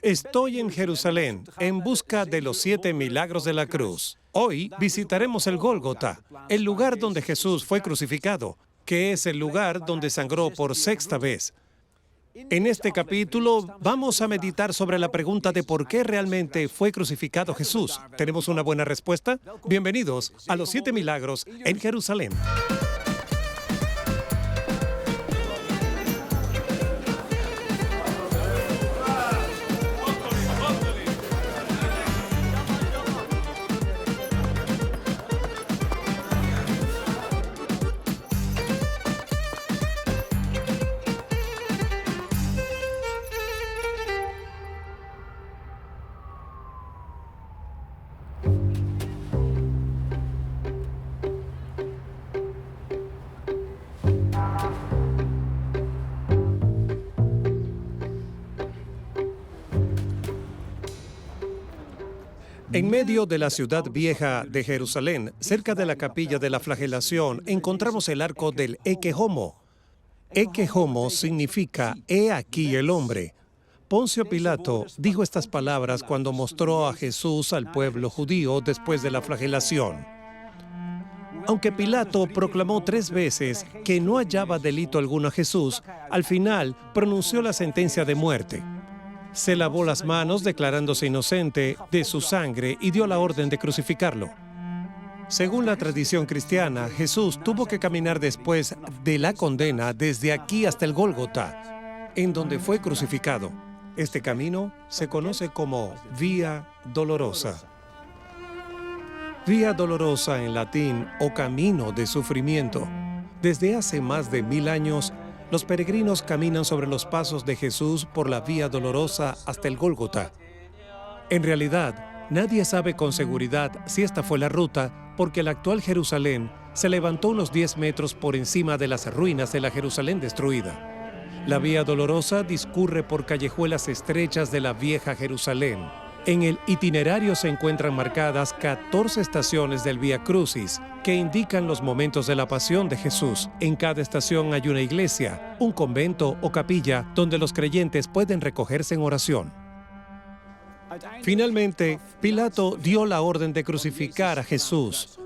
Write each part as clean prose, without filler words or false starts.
Estoy en Jerusalén en busca de los 7 milagros de la cruz. Hoy visitaremos el Gólgota, el lugar donde Jesús fue crucificado, que es el lugar donde sangró por sexta vez. En este capítulo vamos a meditar sobre la pregunta de por qué realmente fue crucificado Jesús. ¿Tenemos una buena respuesta? Bienvenidos a los 7 milagros en Jerusalén. En medio de la ciudad vieja de Jerusalén, cerca de la capilla de la flagelación, encontramos el arco del Ecce Homo. Ecce Homo significa «He aquí el hombre». Poncio Pilato dijo estas palabras cuando mostró a Jesús al pueblo judío después de la flagelación. Aunque Pilato proclamó 3 veces que no hallaba delito alguno a Jesús, al final pronunció la sentencia de muerte. Se lavó las manos declarándose inocente de su sangre y dio la orden de crucificarlo. Según la tradición cristiana, Jesús tuvo que caminar después de la condena desde aquí hasta el Gólgota, en donde fue crucificado. Este camino se conoce como Vía Dolorosa. Vía Dolorosa en latín o camino de sufrimiento. Desde hace más de 1000 años, los peregrinos caminan sobre los pasos de Jesús por la Vía Dolorosa hasta el Gólgota. En realidad, nadie sabe con seguridad si esta fue la ruta, porque el actual Jerusalén se levantó unos 10 metros por encima de las ruinas de la Jerusalén destruida. La Vía Dolorosa discurre por callejuelas estrechas de la vieja Jerusalén. En el itinerario se encuentran marcadas 14 estaciones del Vía Crucis, que indican los momentos de la pasión de Jesús. En cada estación hay una iglesia, un convento o capilla donde los creyentes pueden recogerse en oración. Finalmente, Pilato dio la orden de crucificar a Jesús.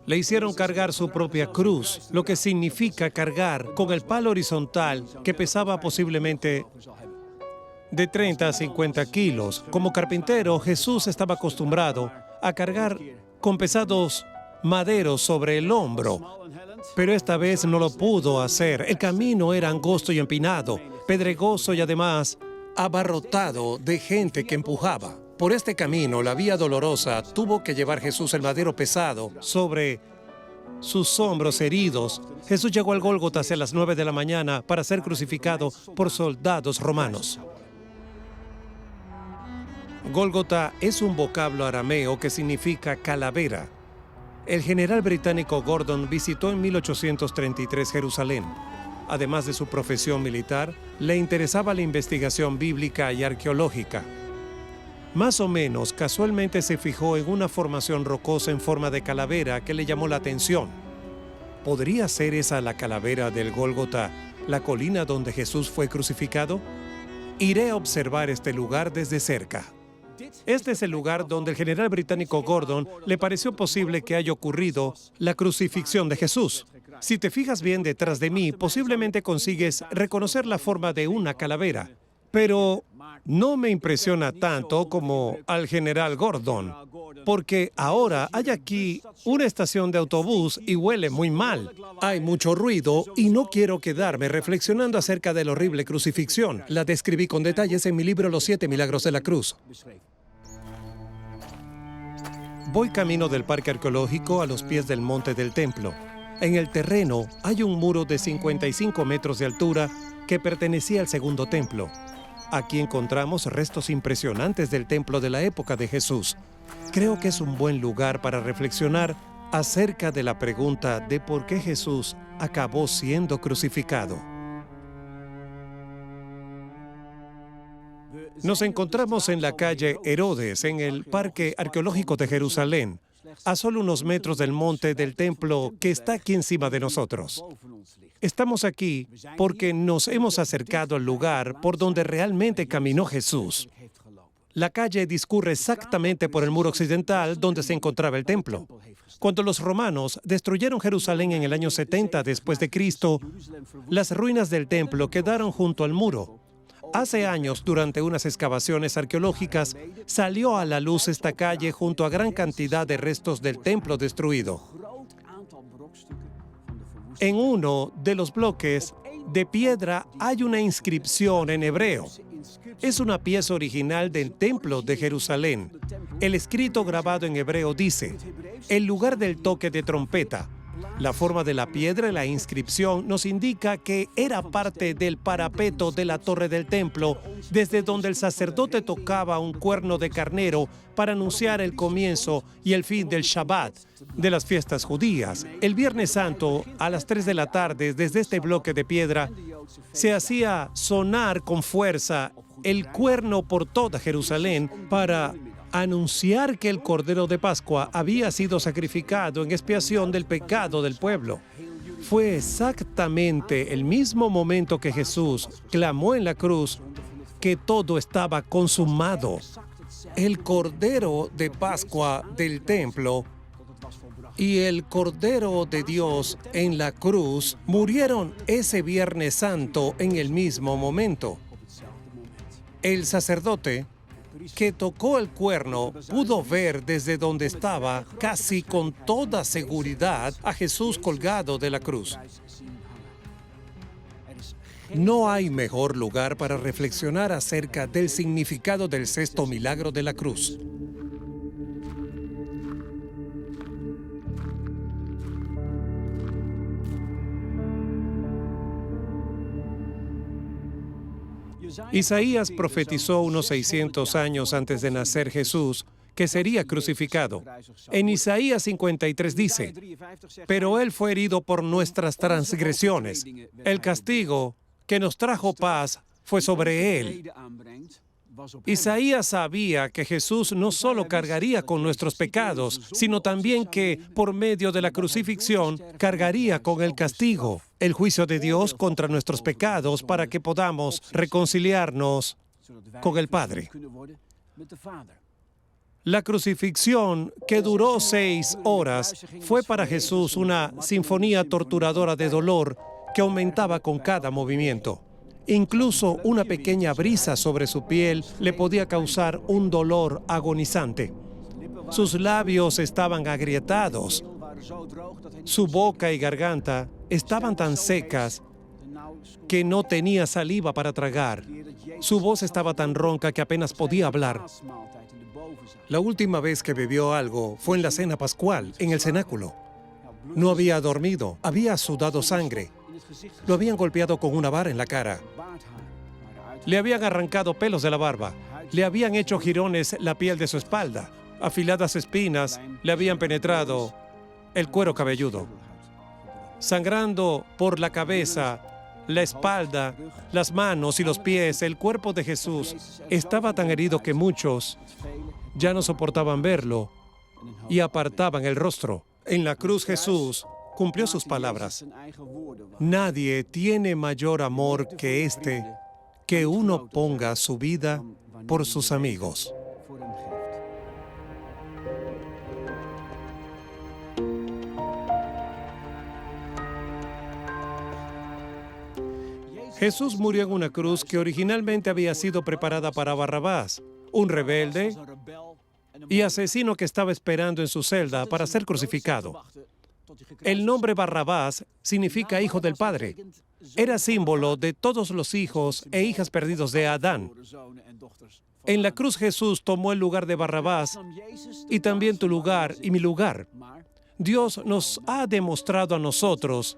Le hicieron cargar su propia cruz, lo que significa cargar con el palo horizontal que pesaba posiblemente de 30 a 50 kilos. Como carpintero, Jesús estaba acostumbrado a cargar con pesados maderos sobre el hombro, pero esta vez no lo pudo hacer. El camino era angosto y empinado, pedregoso y además abarrotado de gente que empujaba. Por este camino, la Vía Dolorosa, tuvo que llevar Jesús el madero pesado sobre sus hombros heridos. Jesús llegó al Gólgota hacia las 9 de la mañana para ser crucificado por soldados romanos. Gólgota es un vocablo arameo que significa calavera. El general británico Gordon visitó en 1833 Jerusalén. Además de su profesión militar, le interesaba la investigación bíblica y arqueológica. Más o menos casualmente se fijó en una formación rocosa en forma de calavera que le llamó la atención. ¿Podría ser esa la calavera del Gólgota, la colina donde Jesús fue crucificado? Iré a observar este lugar desde cerca. Este es el lugar donde el general británico Gordon le pareció posible que haya ocurrido la crucifixión de Jesús. Si te fijas bien detrás de mí, posiblemente consigues reconocer la forma de una calavera. Pero no me impresiona tanto como al general Gordon, porque ahora hay aquí una estación de autobús y huele muy mal. Hay mucho ruido y no quiero quedarme reflexionando acerca de la horrible crucifixión. La describí con detalles en mi libro Los 7 milagros de la cruz. Voy camino del parque arqueológico a los pies del monte del templo. En el terreno hay un muro de 55 metros de altura que pertenecía al segundo templo. Aquí encontramos restos impresionantes del templo de la época de Jesús. Creo que es un buen lugar para reflexionar acerca de la pregunta de por qué Jesús acabó siendo crucificado. Nos encontramos en la calle Herodes, en el Parque Arqueológico de Jerusalén. a solo unos metros del monte del templo que está aquí encima de nosotros. Estamos aquí porque nos hemos acercado al lugar por donde realmente caminó Jesús. La calle discurre exactamente por el muro occidental donde se encontraba el templo. Cuando los romanos destruyeron Jerusalén en el año 70 después de Cristo, las ruinas del templo quedaron junto al muro. Hace años, durante unas excavaciones arqueológicas, salió a la luz esta calle junto a gran cantidad de restos del templo destruido. En uno de los bloques de piedra hay una inscripción en hebreo. Es una pieza original del templo de Jerusalén. El escrito grabado en hebreo dice: el lugar del toque de trompeta. La forma de la piedra y la inscripción nos indica que era parte del parapeto de la torre del templo, desde donde el sacerdote tocaba un cuerno de carnero para anunciar el comienzo y el fin del Shabbat, de las fiestas judías. El Viernes Santo, a las 3 de la tarde, desde este bloque de piedra, se hacía sonar con fuerza el cuerno por toda Jerusalén para anunciar que el Cordero de Pascua había sido sacrificado en expiación del pecado del pueblo. Fue exactamente el mismo momento que Jesús clamó en la cruz que todo estaba consumado. El Cordero de Pascua del templo y el Cordero de Dios en la cruz murieron ese Viernes Santo en el mismo momento. El sacerdote que tocó el cuerno pudo ver desde donde estaba, casi con toda seguridad, a Jesús colgado de la cruz. No hay mejor lugar para reflexionar acerca del significado del sexto milagro de la cruz. Isaías profetizó unos 600 años antes de nacer Jesús que sería crucificado. En Isaías 53 dice: pero Él fue herido por nuestras transgresiones. El castigo que nos trajo paz fue sobre Él. Isaías sabía que Jesús no solo cargaría con nuestros pecados, sino también que, por medio de la crucifixión, cargaría con el castigo, el juicio de Dios contra nuestros pecados para que podamos reconciliarnos con el Padre. La crucifixión, que duró 6 horas, fue para Jesús una sinfonía torturadora de dolor que aumentaba con cada movimiento. Incluso una pequeña brisa sobre su piel le podía causar un dolor agonizante. Sus labios estaban agrietados. Su boca y garganta estaban tan secas que no tenía saliva para tragar. Su voz estaba tan ronca que apenas podía hablar. La última vez que bebió algo fue en la cena pascual, en el cenáculo. No había dormido, había sudado sangre. Lo habían golpeado con una vara en la cara. Le habían arrancado pelos de la barba. Le habían hecho jirones la piel de su espalda. Afiladas espinas le habían penetrado el cuero cabelludo. Sangrando por la cabeza, la espalda, las manos y los pies, el cuerpo de Jesús estaba tan herido que muchos ya no soportaban verlo y apartaban el rostro. En la cruz Jesús cumplió sus palabras. Nadie tiene mayor amor que este, que uno ponga su vida por sus amigos. Jesús murió en una cruz que originalmente había sido preparada para Barrabás, un rebelde y asesino que estaba esperando en su celda para ser crucificado. El nombre Barrabás significa hijo del Padre. Era símbolo de todos los hijos e hijas perdidos de Adán. En la cruz Jesús tomó el lugar de Barrabás y también tu lugar y mi lugar. Dios nos ha demostrado a nosotros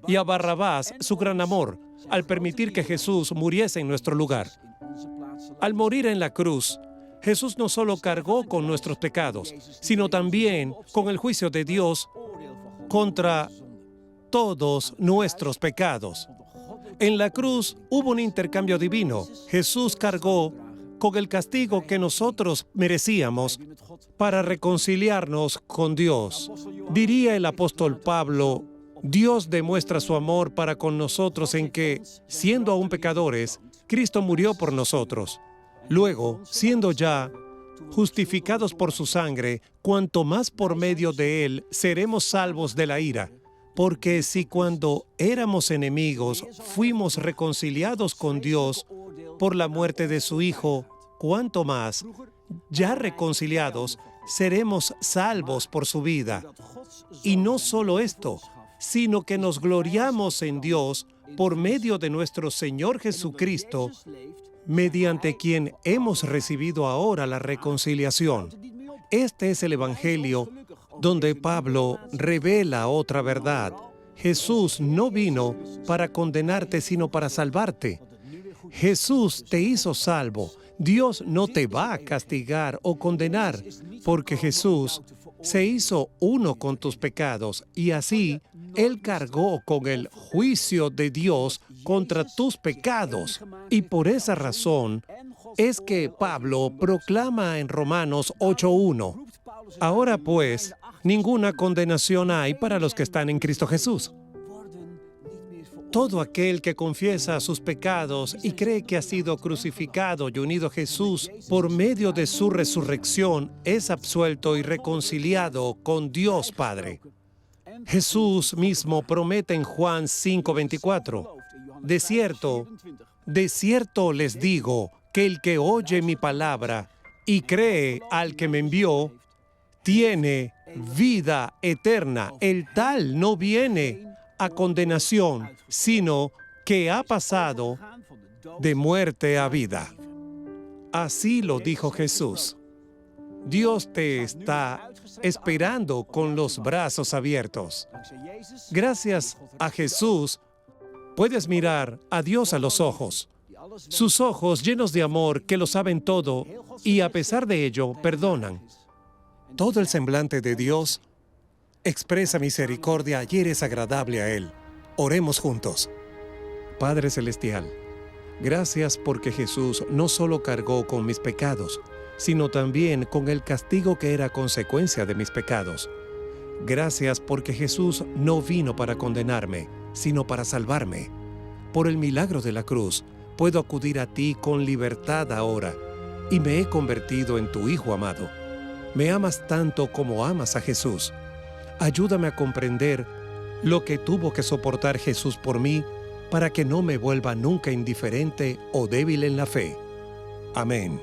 y a Barrabás su gran amor al permitir que Jesús muriese en nuestro lugar. Al morir en la cruz, Jesús no solo cargó con nuestros pecados, sino también con el juicio de Dios contra todos nuestros pecados. En la cruz hubo un intercambio divino. Jesús cargó con el castigo que nosotros merecíamos para reconciliarnos con Dios. Diría el apóstol Pablo, Dios demuestra su amor para con nosotros en que, siendo aún pecadores, Cristo murió por nosotros. Luego, siendo ya justificados por su sangre, cuanto más por medio de él seremos salvos de la ira. Porque si cuando éramos enemigos fuimos reconciliados con Dios por la muerte de su Hijo, cuanto más, ya reconciliados, seremos salvos por su vida. Y no solo esto, sino que nos gloriamos en Dios por medio de nuestro Señor Jesucristo, mediante quien hemos recibido ahora la reconciliación. Este es el Evangelio donde Pablo revela otra verdad. Jesús no vino para condenarte, sino para salvarte. Jesús te hizo salvo. Dios no te va a castigar o condenar, porque Jesús se hizo uno con tus pecados y así Él cargó con el juicio de Dios contra tus pecados. Y por esa razón es que Pablo proclama en Romanos 8:1, ahora pues, ninguna condenación hay para los que están en Cristo Jesús. Todo aquel que confiesa sus pecados y cree que ha sido crucificado y unido a Jesús por medio de su resurrección es absuelto y reconciliado con Dios Padre. Jesús mismo promete en Juan 5:24, de cierto les digo que el que oye mi palabra y cree al que me envió, tiene vida eterna. El tal no viene a condenación, sino que ha pasado de muerte a vida. Así lo dijo Jesús. Dios te está esperando con los brazos abiertos. Gracias a Jesús, puedes mirar a Dios a los ojos. Sus ojos llenos de amor que lo saben todo y a pesar de ello perdonan. Todo el semblante de Dios expresa misericordia y eres agradable a Él. Oremos juntos. Padre Celestial, gracias porque Jesús no solo cargó con mis pecados, sino también con el castigo que era consecuencia de mis pecados. Gracias porque Jesús no vino para condenarme, sino para salvarme. Por el milagro de la cruz, puedo acudir a ti con libertad ahora y me he convertido en tu Hijo amado. Me amas tanto como amas a Jesús. Ayúdame a comprender lo que tuvo que soportar Jesús por mí para que no me vuelva nunca indiferente o débil en la fe. Amén.